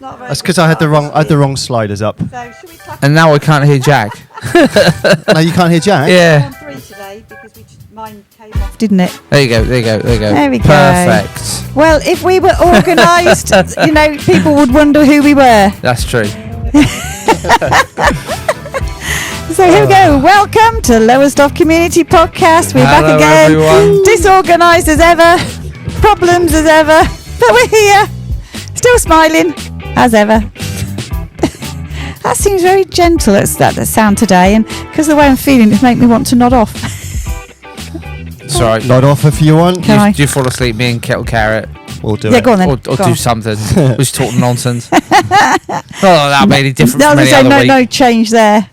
not very. That's because I had the wrong sliders up. So should we clap? And now I can't hear Jack. No, you can't hear Jack. Yeah. On 3 today because mine came off, didn't it? There you go. There we go. Perfect. Well, if we were organised, people would wonder who we were. That's true. So here we go. Welcome to Lowestoft Community Podcast. We're Hello, back again. everyone. Disorganised as ever. Problems as ever. But we're here. Still smiling as ever. That seems very gentle, that sound today. And because of the way I'm feeling, it makes me want to nod off. It's all right. Nod off if you want. Can I? Do you fall asleep, me and Kettle Carrot? We'll do Yeah, it. go on then. Or Go do on. something. We're just talking nonsense. Oh, that made it different from any other week. No change there.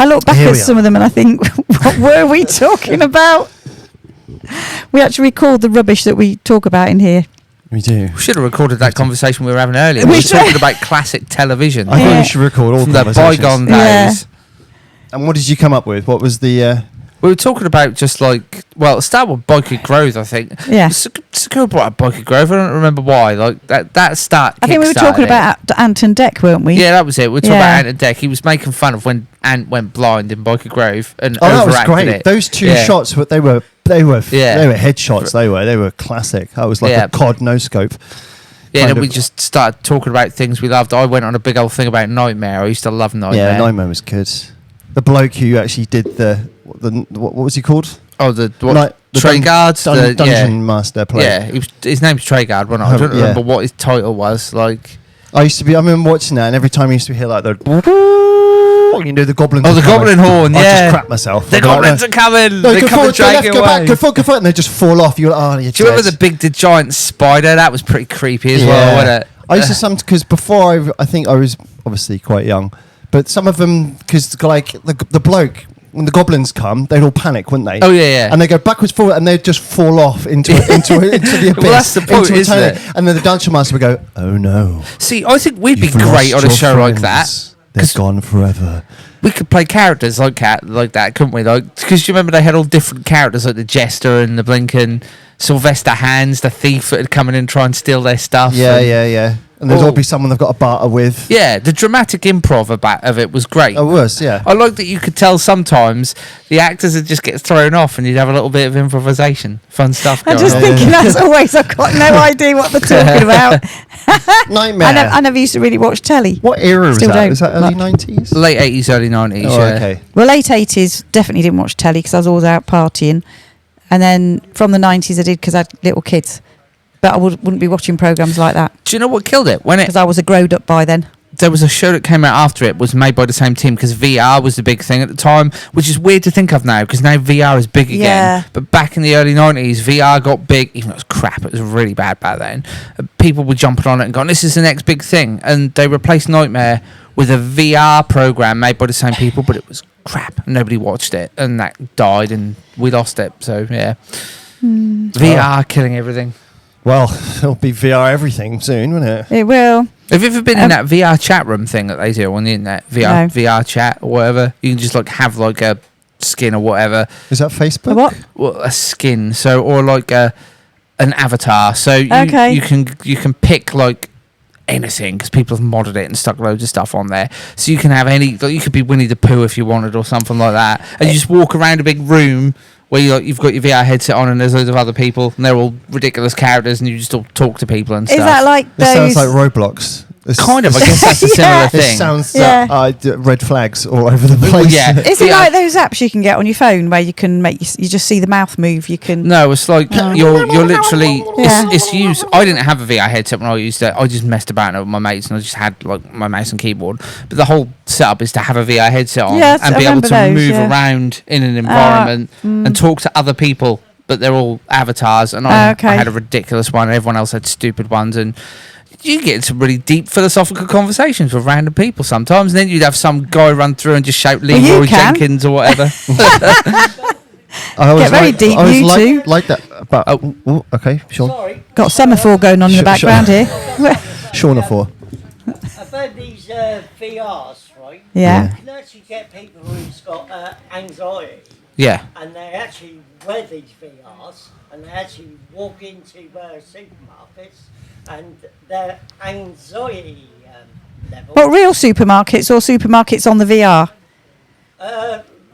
I look back Here at we some of them and I think, what were we talking about? We actually record the rubbish that we talk about in here. We do. We should have recorded that conversation we were having earlier. We We were should. talking about classic television I Yeah. thought we should record all from the conversations. bygone Yeah. days. And what did you come up with? What was the? We were talking about just like, well, it started with Biker Grove, I think. Yeah. Sakura brought up Biker Grove. I don't remember why. Like that start. I think we were talking about Ant and Dec, weren't we? Yeah, that was it. We were talking Yeah. about Ant and Dec. He was making fun of when Ant went blind in Biker Grove and Oh, that was overacted great. it. Those two Yeah. shots, they were headshots. They were classic. That was like Yeah. a COD no scope. Yeah, kind and then we of- just started talking about things we loved. I went on a big old thing about Nightmare. I used to love Nightmare. Yeah, Nightmare was good. The bloke who actually did what was he called? Oh, the the Guards. dungeon master play. Yeah, his name's Guard. Wasn't it? I don't Yeah. remember what his title was. Like, I remember watching that, and every time I used to hear like the the goblins. oh, the are coming. goblin horn. I Yeah, just crap myself. the I'd be like, goblins are coming. No, They're go coming forward, go left, dragging go back, away. go forward, and they just fall off. You're like, you Do you remember the big giant spider? That was pretty creepy as well, wasn't it? I used to because before I think I was obviously quite young, but some of them because like the bloke when the goblins come, they'd all panic, wouldn't they? Oh yeah. And they go backwards, forward, and they'd just fall off into the abyss. Well, that's the point, into a isn't tunnel. it? And then the dungeon master would go, "Oh no, See, I think we'd be you've great lost on a your show like friends. that. They're 'Cause gone forever." we could play characters like that, couldn't we? Like, because you remember they had all different characters, like the Jester and the blinking Sylvester Hands, the thief that would come in and try and steal their stuff. Yeah. And there'd Oh. all be someone they've got to barter with. Yeah, the dramatic improv of it was great. It was, yeah. I like that you could tell sometimes the actors would just get thrown off and you'd have a little bit of improvisation. Fun stuff I'm going just on. thinking, as always, I've got no idea what they're talking about. Nightmare. I never used to really watch telly. What era was Still that? don't. Was that early Much. 90s? Late 80s, early 90s, Oh, yeah. okay. Well, late 80s, definitely didn't watch telly because I was always out partying. And then from the 90s, I did because I had little kids. But I wouldn't be watching programmes like that Do you know what killed it? When because I was a growed up by then. there was a show that came out after it, was made by the same team because VR was the big thing at the time, which is weird to think of now because now VR is big again. Yeah. But back in the early 90s, VR got big, even though it was crap, it was really bad back then. People were jumping on it and going, this is the next big thing. And they replaced Nightmare with a VR program made by the same people, but it was crap. Nobody watched it and that died and we lost it. So, yeah. VR killing everything. Well, it'll be VR everything soon, won't it? It will. Have you ever been in that VR chat room thing that they do on the internet? VR chat or whatever. You can just like have like a skin or whatever. Is that Facebook? A what? Well, a skin. So or like an avatar. So Okay. you can pick like anything because people have modded it and stuck loads of stuff on there. So you can have any. Like, you could be Winnie the Pooh if you wanted or something like that, and you just walk around a big room. Where you've got your VR headset on and there's loads of other people and they're all ridiculous characters and you just all talk to people and Is stuff. that like This those? sounds like Roblox. Kind of, I guess that's a similar Yeah. This thing. sounds Yeah. red flags all over the place. yeah. Is it Yeah. like those apps you can get on your phone where you can you just see the mouth move? You can. No, it's like you're literally Yeah. it's used. I didn't have a VR headset when I used it. I just messed about with my mates and I just had like my mouse and keyboard. But the whole setup is to have a VR headset on Yes, and I be able remember to those, move yeah. around in an environment and talk to other people. But they're all avatars, and I Okay. had a ridiculous one. And everyone else had stupid ones, and you get into really deep philosophical conversations with random people sometimes. And then you'd have some guy run through and just shout you Leroy can. Jenkins or whatever. I always Get very deep, I always you two. like that. But okay, Sean. Sorry, Got semaphore going on in the Sure. background here. Sean for. I've heard these VRs, right? Yeah. You can actually get people who's got anxiety, Yeah. and they actually wear these VRs, and they actually walk into supermarkets, and their anxiety level. What, real supermarkets or supermarkets on the VR?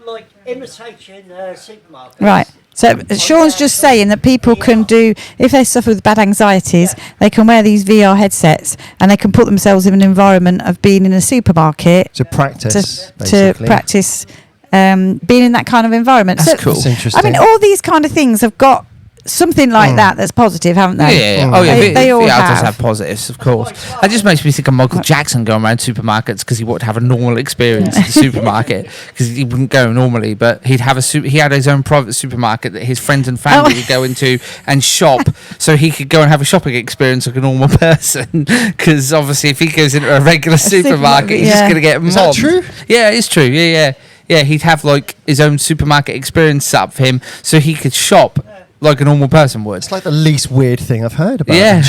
Like imitation supermarkets. Right. So Sean's just saying that people can do, if they suffer with bad anxieties, they can wear these VR headsets and they can put themselves in an environment of being in a supermarket To practice, to basically. practice being in that kind of environment. That's So, cool. That's interesting. I mean, all these kind of things have got something like that that's positive, haven't they? Yeah. Oh, yeah. They all VR does have. have positives, of course. That just makes me think of Michael Jackson going around supermarkets because he wanted to have a normal experience at the supermarket because he wouldn't go normally, but he'd have he had his own private supermarket that his friends and family would go into and shop, so he could go and have a shopping experience like a normal person. Because obviously, if he goes into a regular supermarket, he's just yeah. going to get mobbed. Is that true? Yeah, it's true. Yeah. He'd have like his own supermarket experience set up for him, so he could shop like a normal person would. It's like the least weird thing I've heard about. Yeah.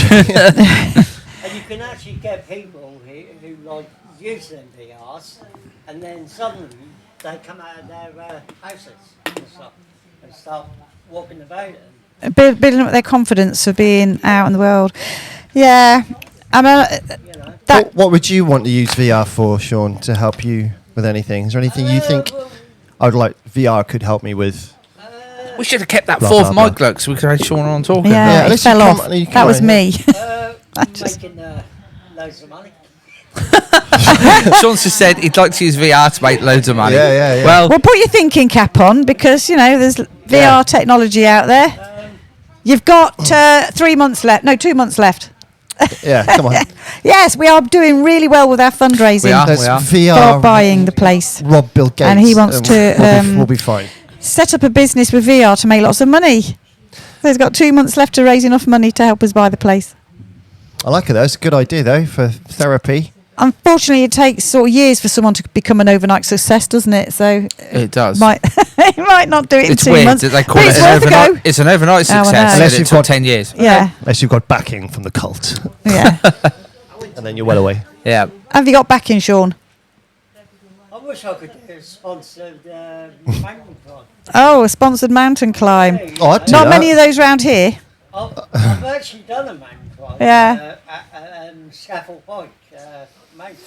And you can actually get people who like use them VRs, and then suddenly they come out of their houses and start walking about. Building up their confidence of being out in the world. Yeah. I mean, You know. that What would you want to use VR for, Sean, to help you with anything? Is there anything you think I would like VR could help me with? We should have kept that Blah, fourth blah, mic, look, so we could have Sean on talking. yeah, it unless fell you off. come- you come That was right me. here. Making loads of money. Sean's just said he'd like to use VR to make loads of money. Yeah. Well, Well, put your thinking cap on because, you know, there's VR technology out there. You've got 3 months left. No, 2 months left. Yeah, come on. Yes, we are doing really well with our fundraising We are. There's for VR. buying the place. Rob Bill Gates. And he wants to, We'll be fine. Set up a business with VR to make lots of money. So he's got 2 months left to raise enough money to help us buy the place. I like it though. It's a good idea though for therapy. Unfortunately, it takes sort of years for someone to become an overnight success, doesn't it? So it does. it might not do it It's in 2 weird months. that they call but it it's an worth a overnight. go. It's an overnight Oh, I know. success. Unless and it you've took got- 10 years. Yeah, Unless you've got backing from the cult, yeah. and then you're well away. Yeah. Have you got backing, Sean? I wish I could do a sponsored mountain climb. Oh, a sponsored mountain climb. Oh, I'd do Not that. many of those round here. I've actually done a mountain climb. Yeah. At Scaffold Pike mountain.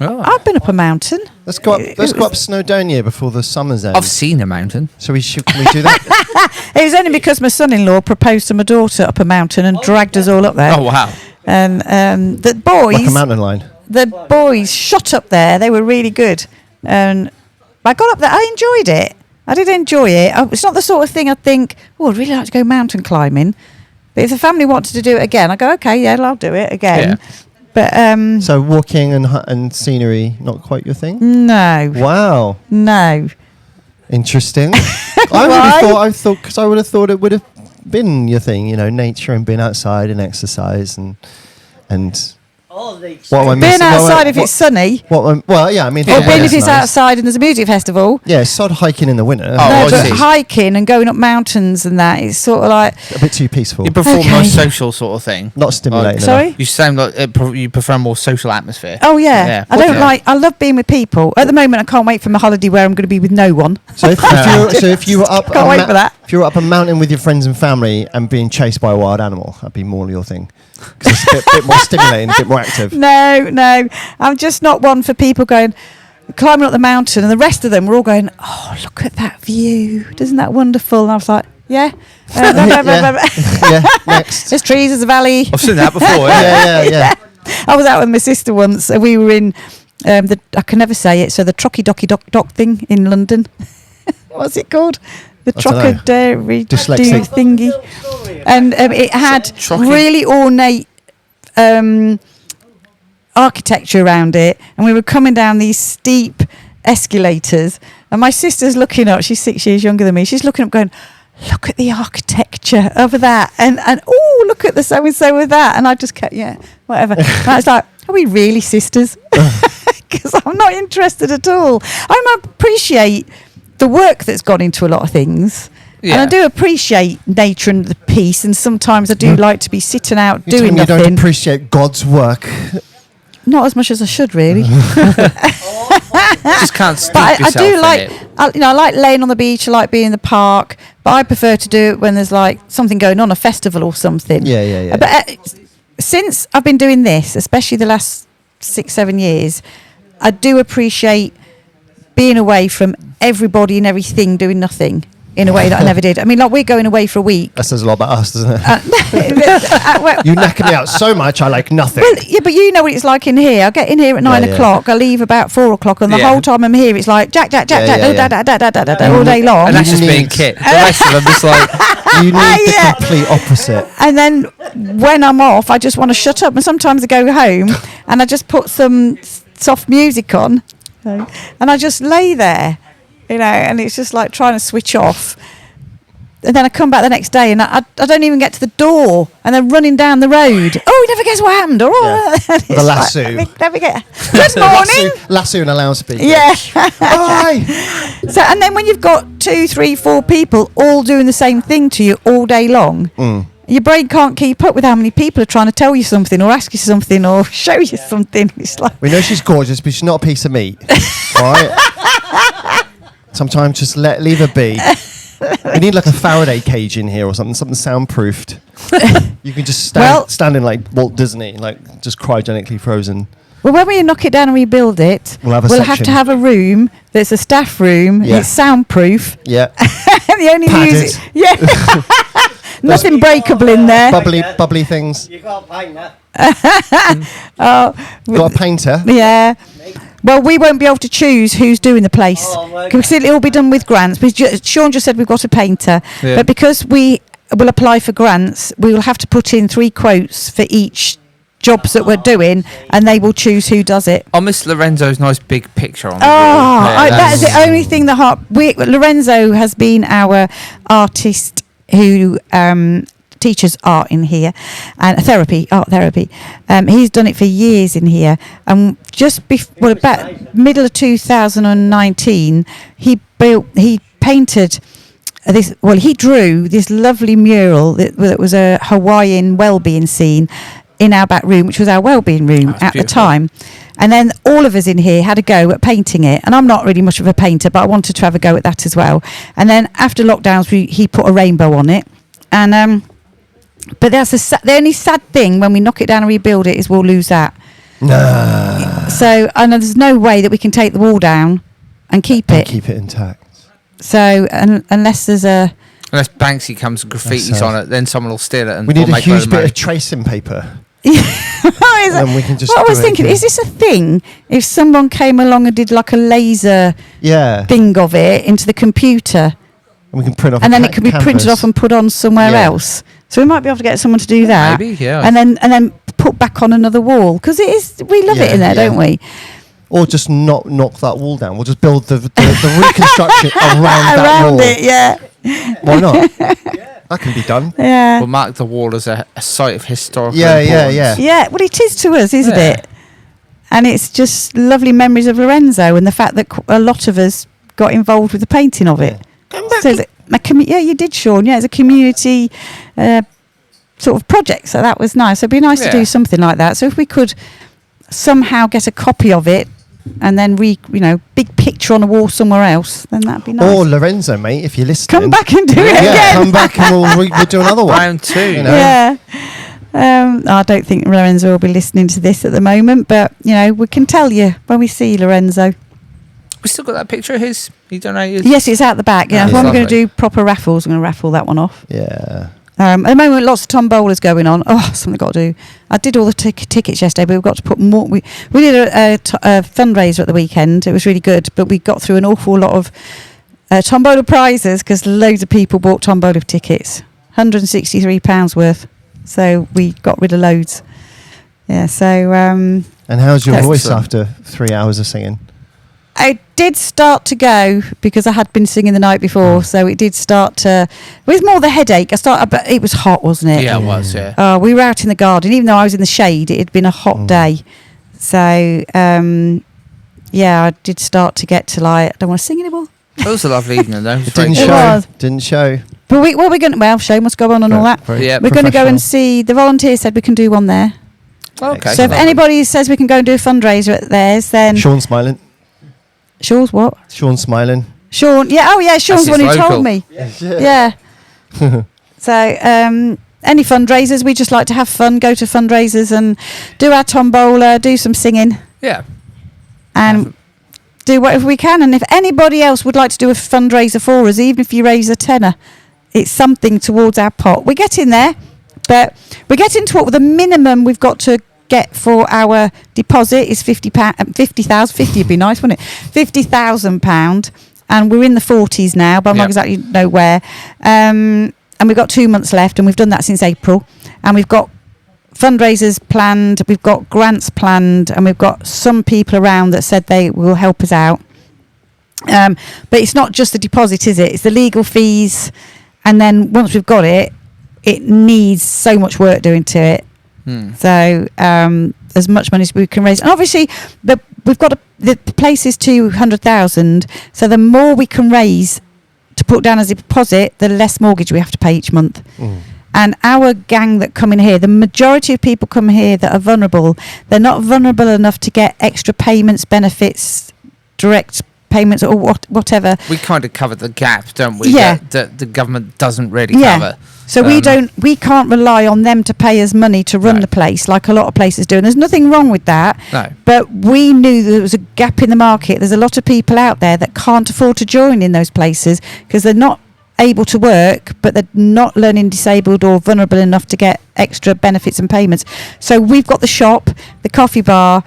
Oh. I've been up a mountain. Let's go up Snowdonia before the summer's end. I've seen a mountain. So can we do that? It was only because my son-in-law proposed to my daughter up a mountain and dragged us all up there. Oh, wow. And the Like a boys, mountain line. shot up there. They were really good. And I got up there. I enjoyed it. I did enjoy it. It's not the sort of thing I'd think, oh, I'd really like to go mountain climbing. But if the family wanted to do it again, I go, okay, yeah, I'll do it again. Yeah. But So walking and scenery, not quite your thing. no, Wow, no. interesting. Why? I thought because I would have thought it would have been your thing. You know, nature and being outside and exercise and All these. What am I Being missing? outside if it's sunny, well, yeah, I mean, or yeah, being if that's it's nice. outside and there's a music festival. Yeah, sod hiking in the winter. Oh, No, I but see. hiking and going up mountains and that, it's sort of like, A bit too peaceful. You prefer Okay. more social sort of thing. Not stimulating. sorry? You sound like you prefer a more social atmosphere. oh yeah, Yeah. I don't Yeah. I love being with people. At the moment, I can't wait for my holiday where I'm going to be with no one. Enough. So if you were up, Can't wait for that. If you were up a mountain with your friends and family and being chased by a wild animal, that'd be more your thing. Because it's a bit more stimulating, a bit more active. No, I'm just not one for people going climbing up the mountain and the rest of them were all going, oh, look at that view, isn't that wonderful? And I was like, yeah. Yeah, next. There's trees, there's a valley. I've seen that before. Yeah. Yeah. I was out with my sister once and we were in I can never say it, so the Trocky Docky Dock thing in London. What's it called? The I dunno. Trocadero Dyslexic. thingy. And it had Trocky. really ornate architecture around it, and we were coming down these steep escalators, and my sister's looking up, she's 6 years younger than me, she's looking up going, look at the architecture of that, and oh, look at the so-and-so with that, and I just kept, yeah, whatever. And I was like, are we really sisters? Because I'm not interested at all. I appreciate the work that's gone into a lot of things. And I Yeah. do appreciate nature and the peace, and sometimes I do like to be sitting out You're doing telling me you don't nothing. appreciate God's work. Not as much as I should, really. Just can't steep But I yourself do in like, it. I like laying on the beach. I like being in the park. But I prefer to do it when there's like something going on, a festival or something. Yeah. But since I've been doing this, especially the last 6-7 years, I do appreciate being away from everybody and everything, doing nothing in a way that I never did. I mean, like, we're going away for a week. That says a lot about us, doesn't it? Well, You knacker me out so much, I like nothing. well, yeah, but you know what it's like in here. I get in here at 9 Yeah, yeah. o'clock. I leave about 4 o'clock, and the Yeah. whole time I'm here, it's like Jack, Yeah, yeah. all day long. And that's just You being need- Kit. The rest of them just like, You need the Yeah. complete opposite. And then when I'm off, I just want to shut up. And sometimes I go home and I just put some soft music on, and I just lay there, and it's just like trying to switch off. And then I come back the next day, and I don't even get to the door, and then running down the road. Oh, he never guess what happened. Or The lasso. Never get. Good morning. Lasso and a loudspeaker. Yeah. Bye. So, and then when you've got 2, 3, 4 people all doing the same thing to you all day long, your brain can't keep up with how many people are trying to tell you something or ask you something or show you something. It's like, We know she's gorgeous, but she's not a piece of meat. All right? Sometimes just leave her be. We need like a Faraday cage in here or something soundproofed. You can just stand in like Walt Disney, like just cryogenically frozen. well, when we knock it down and rebuild it, We'll have a have section. to have a room that's a staff room. Yeah. It's soundproof. Yeah. The only Padded. music, nothing breakable in there. Bubbly things. You got a painter. Got a painter. Yeah. Well, we won't be able to choose who's doing the place Oh, because it'll all be done with grants. Sean just said we've got a painter, Yeah. but because we will apply for grants, we will have to put in 3 quotes for each jobs that we're doing, and they will choose who does it. I miss Lorenzo's nice big picture on Oh, the wall. that is the only thing that Lorenzo has been our artist who teaches art in here and art therapy. He's done it for years in here, and just about middle of 2019, he painted this. Well, he drew this lovely mural that was a Hawaiian well-being scene in our back room, which was our well-being room That's at the beautiful. time. And then all of us in here had a go at painting it. And I'm not really much of a painter, but I wanted to have a go at that as well. And then after lockdowns, he put a rainbow on it. And but that's the only sad thing when we knock it down and rebuild it is we'll lose that. Nah. So and there's no way that we can take the wall down and keep it. Keep it intact. So unless there's a Unless Banksy comes and graffitis That's sad. on it, then someone will steal it and We need we'll a make huge load bit of of tracing paper. and we can just what I do was it thinking, again. is this a thing? If someone came along and did like a laser Yeah. thing of it into the computer, And we can print off and a then it could be printed canvas. off and put on somewhere Yeah. else. So we might be able to get someone to do that. Maybe, yeah. And then put back on another wall because it is. We love it Yeah, in there, yeah. don't we? Or just knock that wall down. We'll just build the reconstruction around that wall. it, yeah, Why not? That can be done. yeah, We'll mark the wall as a site of historical Yeah, importance. yeah. Well, it is to us, isn't Yeah. it? And it's just lovely memories of Lorenzo and the fact that a lot of us got involved with the painting of it. So yeah, you did, Sean. Yeah, it's a community sort of project. So that was nice. It'd be nice to Yeah. do something like that. So if we could somehow get a copy of it and then big picture on a wall somewhere else, then that'd be nice. Or Lorenzo, mate, if you're listening. Come back and do it Yeah, again. come back and we'll do another one. Round 2. You know. Yeah. I don't think Lorenzo will be listening to this at the moment, but we can tell you when we see Lorenzo. We still got that picture of his. He donated. Yes, it's out the back. Yeah, Yeah. when we're going Lovely. to do proper raffles, I'm going to raffle that one off. Yeah. At the moment, lots of tombolas going on. Oh, something I've got to do. I did all the tickets yesterday, but we've got to put more. We did a fundraiser at the weekend. It was really good, but we got through an awful lot of tombola prizes because loads of people bought tombola tickets. £163 worth. So we got rid of loads. Yeah, so... And how's your voice Excellent. after 3 hours of singing? I did start to go because I had been singing the night before, so it did start to... It was more the headache. But it was hot, wasn't it? Yeah, it was, yeah. We were out in the garden. Even though I was in the shade, it had been a hot day. So, I did start to get to I don't want to sing anymore. It was a lovely evening, though. It was It very didn't good. It show. was. Didn't show. But we're going to... Show must go on and all that. Yeah. We're going to go and professional. see... The volunteers said we can do one there. Okay. So if anybody says we can go and do a fundraiser at theirs, then... Sean smiling. Sean's what? Sean smiling. Sean, yeah, Sean's the one his who local. told me. Yeah. So, any fundraisers, we just like to have fun, go to fundraisers and do our tombola, do some singing, Yeah. and do whatever we can. And if anybody else would like to do a fundraiser for us, even if you raise a tenner, it's something towards our pot. We're getting there, but we're getting to what the minimum we've got to get for our deposit is £50,000. 50 would be nice, wouldn't it? £50,000, and we're in the 40s now, but I'm not exactly know where. And we've got 2 months left, and we've done that since April, and we've got fundraisers planned, we've got grants planned, and we've got some people around that said they will help us out. But it's not just the deposit, is it? It's the legal fees, and then once we've got it, it needs so much work doing to it. So as much money as we can raise, and obviously we've got the place is 200,000. So the more we can raise to put down as a deposit, the less mortgage we have to pay each month. And our gang that come in here, the majority of people come here that are vulnerable. They're not vulnerable enough to get extra payments, benefits, direct payments, or whatever. We kind of cover the gap, don't we? Yeah. That the government doesn't really cover. So we can't rely on them to pay us money to run the place like a lot of places do. And there's nothing wrong with that. No. But we knew there was a gap in the market. There's a lot of people out there that can't afford to join in those places because they're not able to work, but they're not learning disabled or vulnerable enough to get extra benefits and payments. So we've got the shop, the coffee bar,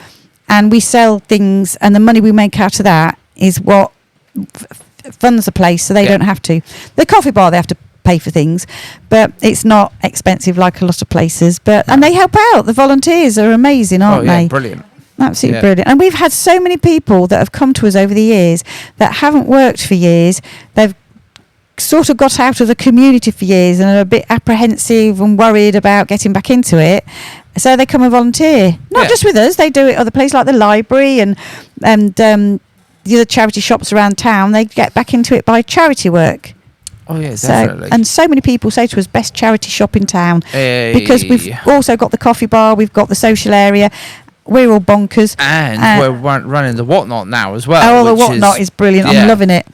and we sell things, and the money we make out of that is what funds the place, so they don't have to. The coffee bar, they have to pay for things, but it's not expensive like a lot of places. And they help out. The volunteers are amazing, aren't they? Brilliant. Absolutely brilliant. And we've had so many people that have come to us over the years that haven't worked for years. They've sort of got out of the community for years and are a bit apprehensive and worried about getting back into it, so they come and volunteer, not just with us, they do it other places like the library and the other charity shops around town. They get back into it by charity work. Oh yeah, definitely. And so many people say to us, best charity shop in town, because we've also got the coffee bar, we've got the social area. We're all bonkers, and we're running the Whatnot now as well. Oh, the Whatnot is brilliant. I'm loving it.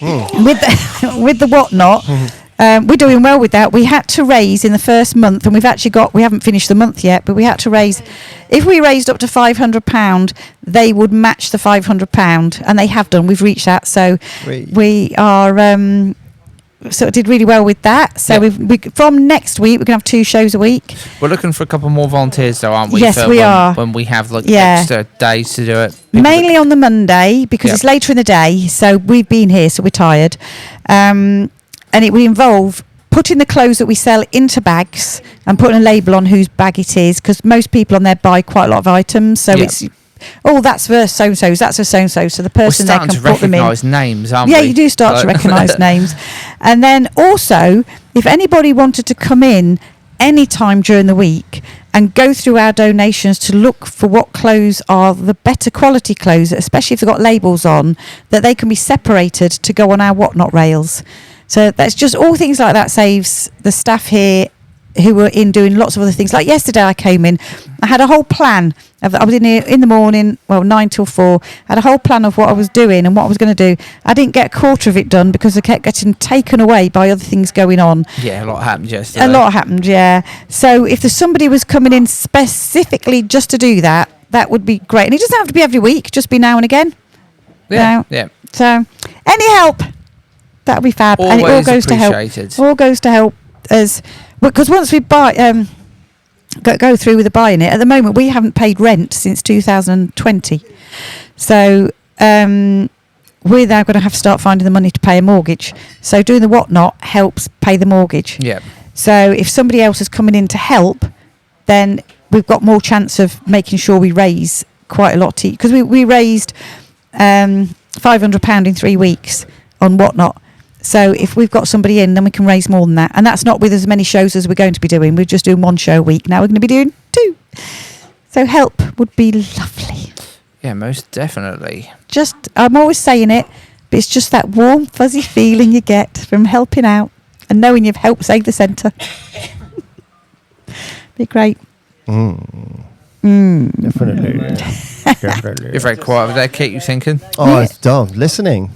With the Whatnot, we're doing well with that. We had to raise in the first month, and we haven't finished the month yet, but we had to raise. If we raised up to £500, they would match the £500, and they have done. We've reached that, so we are sort of did really well with that. So we from next week we're gonna have 2 shows a week. We're looking for a couple more volunteers though, aren't we? Yes, we are. When we have extra days to do it. Mainly on the Monday because it's later in the day. So we've been here, so we're tired. And it will involve putting the clothes that we sell into bags and putting a label on whose bag it is, because most people on there buy quite a lot of items. So it's that's for so-and-so's, that's for so-and-so. So the person there can put them in. We're starting to recognise names, aren't we? Yeah, you do start to recognise names. And then also, if anybody wanted to come in any time during the week and go through our donations to look for what clothes are the better quality clothes, especially if they've got labels on, that they can be separated to go on our Whatnot rails. So that's just all things like that saves the staff here who were in doing lots of other things. Like yesterday I came in, I had a whole plan. I was in here in the morning, 9 till 4, had a whole plan of what I was doing and what I was going to do. I didn't get a quarter of it done because I kept getting taken away by other things going on. Yeah, a lot happened yesterday. A lot happened, yeah. So if there's somebody was coming in specifically just to do that, that would be great. And it doesn't have to be every week, just be now and again. Yeah, So any help, that would be fab. Always and it all goes appreciated. to help. All goes to help us. Because once we buy, go through with the buying it, at the moment we haven't paid rent since 2020. So we're now going to have to start finding the money to pay a mortgage. So doing the Whatnot helps pay the mortgage. Yeah. So if somebody else is coming in to help, then we've got more chance of making sure we raise quite a lot. Because we raised £500 in 3 weeks on Whatnot. So if we've got somebody in, then we can raise more than that. And that's not with as many shows as we're going to be doing. We're just doing 1 show a week. Now we're going to be doing 2. So help would be lovely. Yeah, most definitely. I'm always saying it, but it's just that warm, fuzzy feeling you get from helping out and knowing you've helped save the centre. Be great. Definitely. You're very quiet over there, Kit. You thinking? Oh, it's dumb. Listening.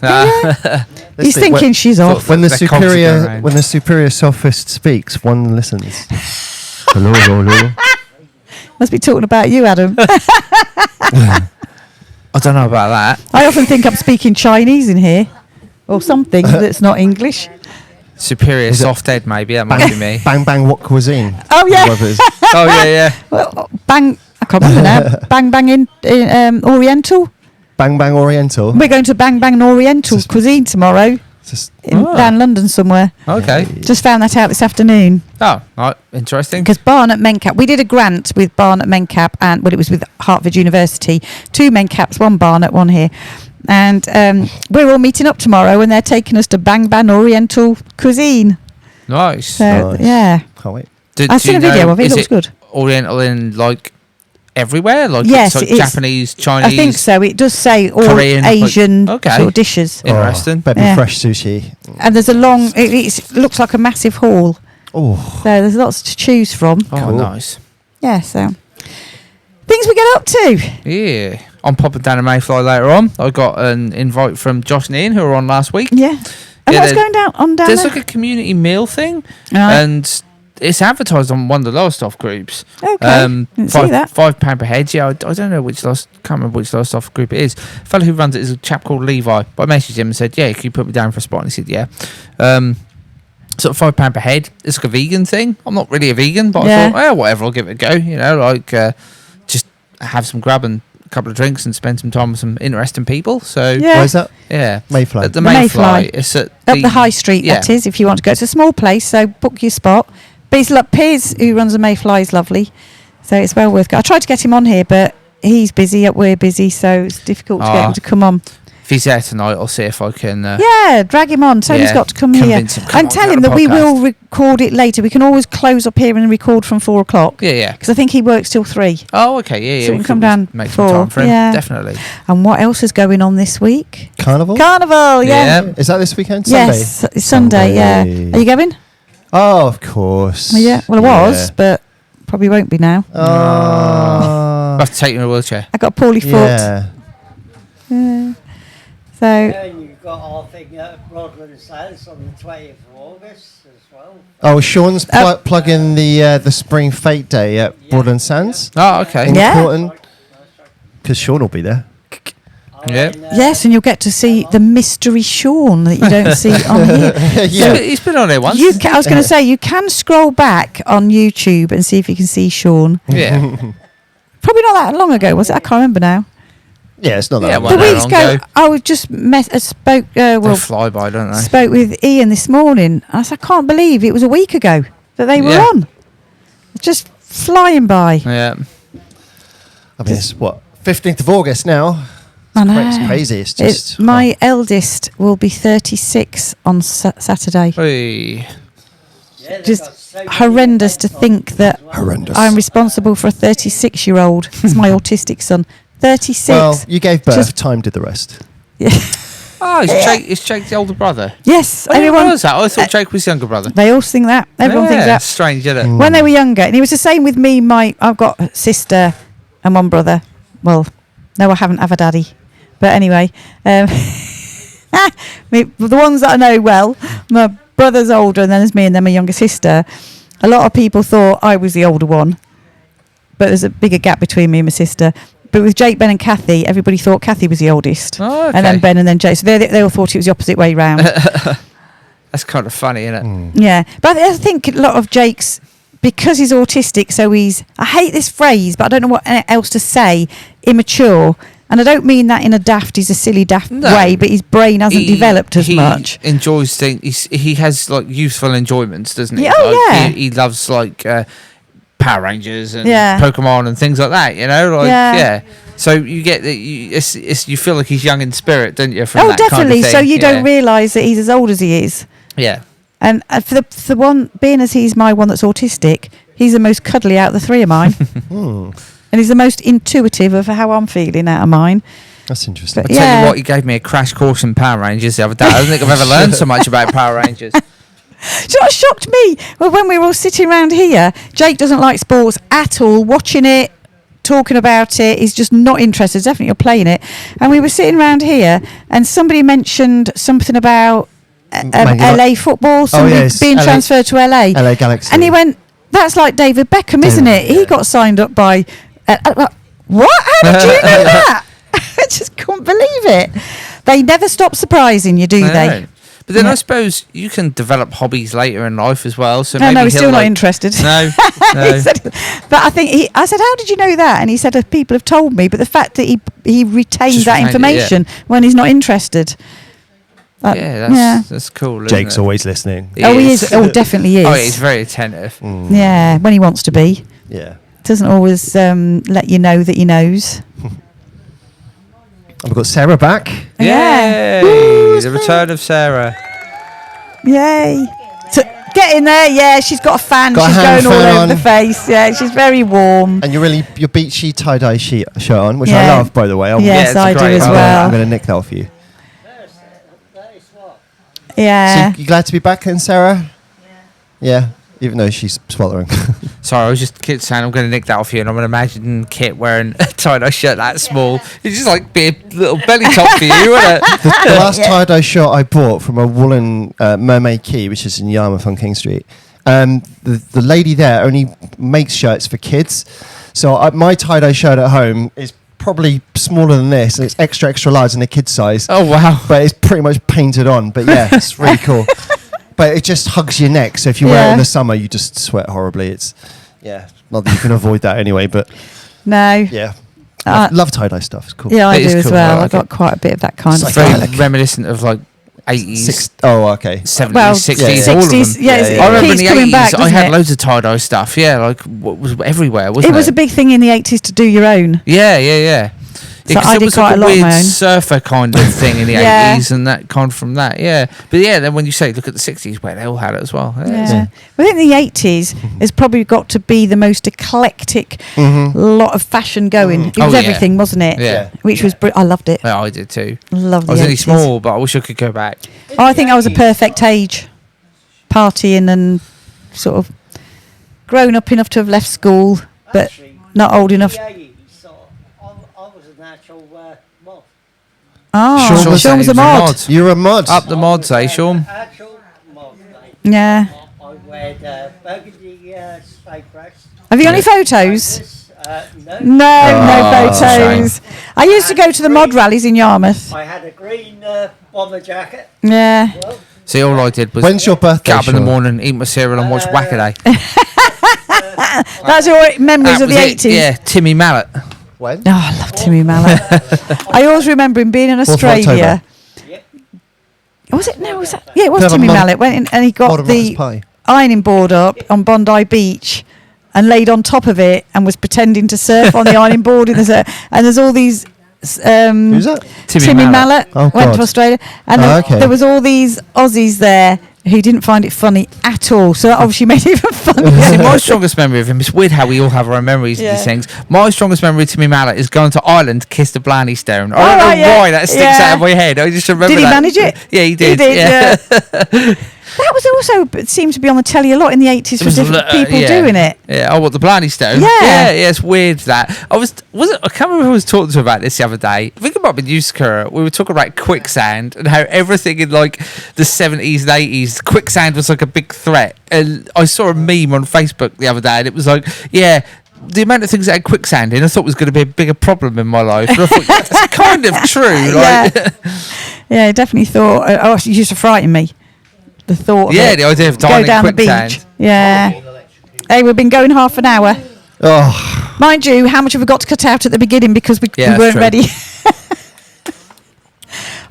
He's thinking she's off. When the Their cogs are going round. superior sophist speaks, one listens. Hello. Must be talking about you, Adam. I don't know about that. I often think I'm speaking Chinese in here, or something that's not English. Superior soft head, maybe. That might be me. Bang bang, what cuisine? Oh yeah. Whatever it is. Oh, yeah. Well, bang. I can't remember now. Bang bang in Oriental. Bang bang Oriental. We're going to Bang Bang Oriental Just- cuisine tomorrow Just down London somewhere. Okay. Just found that out this afternoon. Oh, right. Interesting. Because Barnet Mencap, we did a grant with Barnet Mencap and it was with Hertford University. 2 Mencaps, 1 Barnet, 1 here. And we're all meeting up tomorrow and they're taking us to Bang Bang Oriental cuisine. Nice. So, Nice. yeah. Can't wait. I've seen a video of it. It looks good. Oriental in, like, everywhere? Like, Yes, it's like it's- Japanese, Chinese? I think so. It does say all Korean, like- Asian okay. sort of dishes. Interesting. Better be Yeah. fresh sushi. And there's a long, it looks like a massive hall. Oh, So there's lots to choose from. Oh, Cool. nice. Yeah, so things we get up to. Yeah. I'm popping down to Mayfly later on. I got an invite from Josh and Ian, who were on last week. Yeah. And Yeah, what's there- going down There's there? like a community meal thing, Right. and it's advertised on one of the Lowestoft groups. Okay. Didn't see that. £5 per head. Yeah, I don't know can't remember which Lowestoft group it is. The fellow who runs it is a chap called Levi. But I messaged him and said, yeah, can you put me down for a spot? And he said, yeah. Sort of £5 per head. It's like a vegan thing. I'm not really a vegan, but Yeah. I thought, whatever, I'll give it a go. You know, like just have some grub and a couple of drinks and spend some time with some interesting people. So Yeah. where's that? yeah. Mayfly. At the The Mayfly. Mayfly. It's at Up the high street, yeah. that is, if you want to go. It's a small place, so book your spot. But it's like Piers, who runs the Mayfly, is lovely. So it's well worth going. I tried to get him on here, but he's busy, we're busy, so it's difficult to get him to come on. If he's there tonight, I'll see if I can. Yeah, drag him on. Tony's yeah, got to come here. convince him, come And on, tell get him on that the we podcast. will record it later. We can always close up here and record from 4 o'clock. Yeah, yeah. Because I think he works till 3. Oh, okay, yeah, yeah. So we can come could down make some before, time for him. yeah. Definitely. And what else is going on this week? Carnival? Carnival, yeah. Yeah. Is that this weekend? Sunday? Yes, it's Sunday, yeah. Sunday. Are you going? Oh, of course. Well, yeah. Well, I was, Yeah. but probably won't be now. I have to take you in a wheelchair. I got a poorly foot. yeah. So, And you've got our thing at Broadland's House on the 20th of August as well. Oh, Sean's plugging the Spring Fate Day at Broadland Sands Oh, okay. in Yeah. Corton. Because Sean will be there. Yeah. yes, and you'll get to see the mystery Sean that you don't see on here. Yeah. He's been on here once. I was going to say, you can scroll back on YouTube and see if you can see Sean. Yeah. Probably not that long ago, was it? I can't remember now. Yeah, it's not that Yeah, long. well, The no, weeks long ago, ago. I was just spoke. They Well, fly by, don't they? spoke with Ian this morning. I said, I can't believe it was a week ago that they were Yeah. on. It's just flying by. Yeah. I mean, it's what? 15th of August now. I know. It's crazy. It's just. My eldest will be 36 on Saturday. Hey. Yeah, they've Just got so many horrendous to events on think as that well. Horrendous. I'm responsible for a 36-year-old. It's my autistic son. 36. Well, you gave birth. Just- Time did the rest. Oh, it's Jake's older brother. Yes, I didn't everyone. realise that. I thought Jake was his younger brother. They all think that. Everyone thinks that. Strange, isn't it? Mm. When they were younger, and it was the same with me. I've got a sister and 1 brother. Well, no, I haven't have a daddy. But anyway, the ones that I know well, my brother's older, and then there's me, and then my younger sister. A lot of people thought I was the older one, but there's a bigger gap between me and my sister. But with Jake, Ben, and Kathy, everybody thought Kathy was the oldest, Oh, okay. and then Ben, and then Jake. So they all thought it was the opposite way round. That's kind of funny, isn't it? Mm. Yeah, but I think a lot of Jake's, because he's autistic, so I hate this phrase, but I don't know what else to say, immature. And I don't mean that in he's a silly daft No. way, but his brain hasn't developed as he much. Enjoys things. He has like youthful enjoyments, doesn't he? Yeah, oh, Like, yeah. He loves like Power Rangers and Yeah. Pokemon and things like that. You know, like Yeah. yeah. So you get that. You feel like he's young in spirit, don't you? From Oh, that kind of definitely. thing? So you Yeah. don't realise that he's as old as he is. Yeah. And for the one, being as he's my one that's autistic, he's the most cuddly out of the 3 of mine. Hmm. And he's the most intuitive of how I'm feeling out of mine. That's interesting. But I tell yeah. you what, he gave me a crash course in Power Rangers the other day. I don't think I've ever learned so much about Power Rangers. Do you know what shocked me? Well, when we were all sitting around here, Jake doesn't like sports at all, watching it talking about it. He's just not interested. Definitely not playing it. And we were sitting around here, and somebody mentioned something about LA football. Somebody being transferred to LA. LA Galaxy. And he went, "That's like David Beckham, isn't it? He got signed up by." What? How did you know that? I just couldn't believe it. They never stop surprising you, do they? But then I suppose you can develop hobbies later in life as well. So no, he's still not interested. No. But I think I said, "How did you know that?" And he said, "People have told me." But the fact that he retained that information when he's not interested. That's cool. Jake's always listening. He is. Oh, definitely is. Oh, he's very attentive. Yeah, when he wants to be. Yeah. Doesn't always let you know that he knows. We've got Sarah back. Yay! Woo, The return of Sarah. Yay! So, get in there. Yeah, she's got a fan. Got she's a hand going all fan over on. the face. Yeah, she's very warm. And your beachy tie-dye shirt on, which I Yeah. love, by the way. Yes, I do great. as I'm well. I'm going to nick that off you. That is what? Yeah. So you glad to be back then, Sarah? Yeah. Even though she's swallowing. Sorry, I was just saying I'm going to nick that off you, and I'm going to imagine Kit wearing a tie-dye shirt that small. It's just like be a little belly top for you, wouldn't it? The last tie-dye shirt I bought from a woolen Mermaid Quay, which is in Yarmouth on King Street, the lady there only makes shirts for kids. So my tie-dye shirt at home is probably smaller than this, and it's extra large in the kid size. Oh, wow. But it's pretty much painted on. But yeah, it's really cool. But it just hugs your neck. So if you wear it in the summer, you just sweat horribly. It's not that you can avoid that anyway. But No. yeah, love tie-dye stuff. It's cool. Yeah, I It do is as cool. well. I I've like got quite a bit of that kind It's of like stuff. Very Like- reminiscent of like 80s, Oh, okay. 70s, Well, 60s, yeah. all of them. 60s, yeah, Yeah, it yeah. I remember in keeps the coming 80s, back, I doesn't had it? loads of tie-dye stuff. Yeah, like what was everywhere, wasn't it? It was a big thing in the 80s to do your own. Yeah. So 'cause I there did was quite like a a lot of weird my own. surfer kind of thing in the Yeah. 80s and that kind from that, yeah. But yeah, then when you say look at the 60s, where they all had it as well. Yeah. I think the 80s has probably got to be the most eclectic lot of fashion going. It was Oh, yeah. everything, wasn't it? Yeah. Which was, I loved it. Yeah, I did too. Loved I was the only 80s. small, but I wish I could go back. Oh, I think I was a perfect age. Partying and sort of grown up enough to have left school, but Actually, not old enough. in the 80s, so I was a natural mod. Oh, Sean Sean was a mod. You're a mod. Up the mods, eh, Sean? Actual mod, mate. Yeah. I wear burgundy spade breast. Have you got any photos? No. No shame. photos. I used to go to the mod rallies in Yarmouth. I had a green bomber jacket. Yeah. Well, See, all I did was When's your birthday, get up in the Sean? morning, eat my cereal and watch Wackaday. That's your memories That of the was it. 80s. Yeah, Timmy Mallet. When? Oh, I love Timmy Mallet. I always remember him being in 4th of Australia. yep. Was it? No, was that? Yeah, it was Have a Timmy mod- Mallet. Went in and he got Mod of the rice pie. ironing board up on Bondi Beach and laid on top of it and was pretending to surf on the ironing board in the surf. And there's all these. Who's that? Timmy Mallet Oh, went God. to Australia, and Okay. there was all these Aussies there who didn't find it funny at all. So that obviously made it even See, funnier. my strongest memory of him, it's weird how we all have our own memories of Yeah. these things. My strongest memory of Timmy Mallet is going to Ireland to kiss the Blarney Stone. I Oh, don't know right, yeah. why that sticks Yeah. out of my head. I just remember Did he that. manage it? Yeah, he did. He did, yeah. That was also it seemed to be on the telly a lot in the 80s for different people yeah. doing it. Yeah. Oh, what, the Blarney Stone? Yeah. Yeah, it's weird that. I can't remember who I was talking to about this the other day. I think it might have been you, Sakura. We were talking about quicksand and how everything in like the 70s and 80s, quicksand was like a big threat. And I saw a meme on Facebook the other day and it was like, yeah, the amount of things that had quicksand in, I thought was going to be a bigger problem in my life. And I thought, that's kind of true. Like, Yeah, I definitely thought. It used to frighten me. The thought. Of yeah, it. the idea of Go dying down in the quicksand. beach. Yeah. Hey, we've been going half an hour. Oh, Mind you, how much have we got to cut out at the beginning because we Yeah, weren't that's true. ready?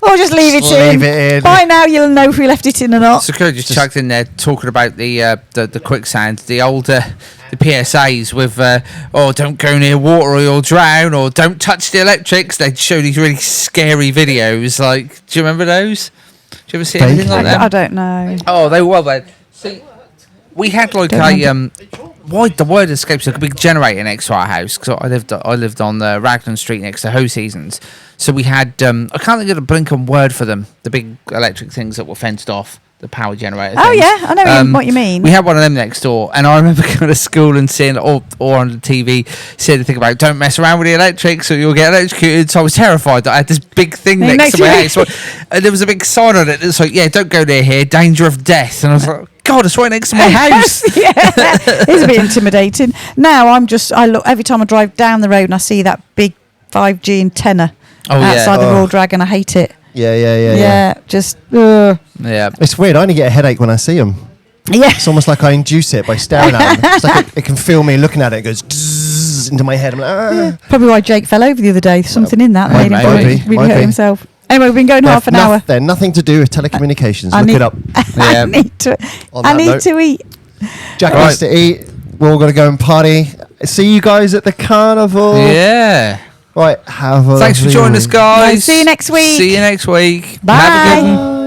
Or just leave it Just in. leave it in. By now, you'll know if we left it in or not. Sakura just chucked in there talking about the quicksand, the older the PSAs with don't go near water or you'll drown, or don't touch the electrics. They'd show these really scary videos. Like, do you remember those? Do you ever see Vaguely. anything like that? I don't know. Oh, they were well then. See, we had like why the word escapes, like a big generator next to our house because I lived on Raglan Street next to Ho Seasons. So we had I can't think of the blinking word for them, the big electric things that were fenced off. the power generator. Oh things. yeah, I know what you mean. We had one of them next door, and I remember going to school and seeing, or on the TV, seeing the thing about don't mess around with the electric, so you'll get electrocuted. So I was terrified that I had this big thing next to my house, and there was a big sign on it. It's like, yeah, don't go near here, danger of death. And I was like, God, it's right next to my house. Yeah, it's a bit intimidating. Now I look every time I drive down the road and I see that big 5G antenna outside the Royal Dragon. I hate it. Yeah. Just Yeah. It's weird. I only get a headache when I see them. yeah. It's almost like I induce it by staring at them. It's like it can feel me looking at it. It goes dzz into my head. I'm like, Probably why Jake fell over the other day. Something in that made him maybe. really hurt himself. Anyway, we've been going half an hour. They're nothing to do with telecommunications. Look it up. I need to eat. Jack needs to eat. We're all going to go and party. See you guys at the carnival. Yeah. Right. Have a Thanks for lovely joining us, week. guys. Yeah, see you next week. See you next week. Bye. Have a good one.